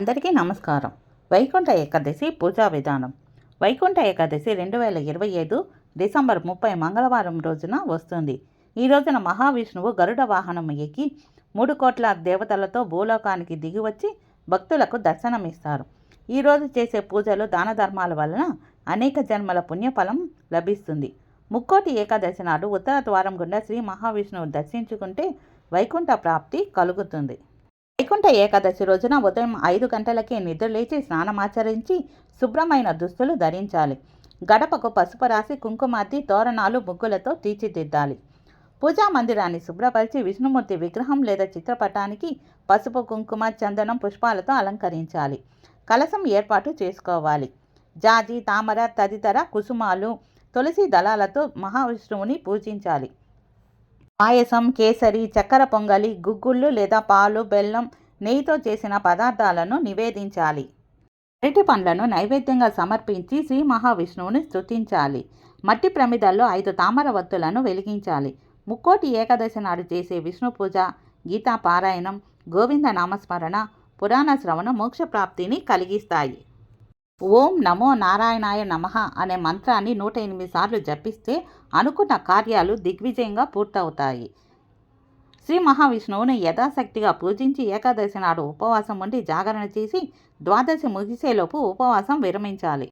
అందరికీ నమస్కారం. వైకుంఠ ఏకాదశి పూజా విధానం. వైకుంఠ ఏకాదశి 2025 డిసెంబర్ 30 మంగళవారం రోజున వస్తుంది. ఈ రోజున మహావిష్ణువు గరుడ వాహనం ఎక్కి 3 కోట్ల దేవతలతో భూలోకానికి దిగివచ్చి భక్తులకు దర్శనమిస్తారు. ఈరోజు చేసే పూజలు దాన ధర్మాల వలన అనేక జన్మల పుణ్యఫలం లభిస్తుంది. ముక్కోటి ఏకాదశి నాడు ఉత్తర ద్వారం గుండా శ్రీ మహావిష్ణువు దర్శించుకుంటే వైకుంఠ ప్రాప్తి కలుగుతుంది. వైకుంఠ ఏకాదశి రోజున ఉదయం 5 గంటలకే నిద్రలేచి స్నానమాచరించి శుభ్రమైన దుస్తులు ధరించాలి. గడపకు పసుపు రాసి కుంకుమార్తి తోరణాలు ముగ్గులతో తీర్చిదిద్దాలి. పూజా మందిరాన్ని శుభ్రపరిచి విష్ణుమూర్తి విగ్రహం లేదా చిత్రపటానికి పసుపు కుంకుమ చందనం పుష్పాలతో అలంకరించాలి. కలశం ఏర్పాటు చేసుకోవాలి. జాజి తామర తదితర కుసుమాలు తులసి దళాలతో మహావిష్ణువుని పూజించాలి. పాయసం కేసరి చక్కెర పొంగలి గుగ్గుళ్ళు లేదా పాలు బెల్లం నెయ్యితో చేసిన పదార్థాలను నివేదించాలి. అరటి పండ్లను నైవేద్యంగా సమర్పించి శ్రీ మహావిష్ణువుని స్తుతించాలి. మట్టి ప్రమిదల్లో 5 తామర వత్తులను వెలిగించాలి. ముక్కోటి ఏకాదశి నాడు చేసే విష్ణు పూజ గీతా పారాయణం గోవింద నామస్మరణ పురాణ శ్రవణం మోక్షప్రాప్తిని కలిగిస్తాయి. ఓం నమో నారాయణాయ నమః అనే మంత్రాన్ని 108 సార్లు జపిస్తే అనుకున్న కార్యాలు దిగ్విజయంగా పూర్తవుతాయి. శ్రీ మహావిష్ణువుని యథాశక్తిగా పూజించి ఏకాదశి నాడు ఉపవాసం ఉండి జాగరణ చేసి ద్వాదశి ముగిసేలోపు ఉపవాసం విరమించాలి.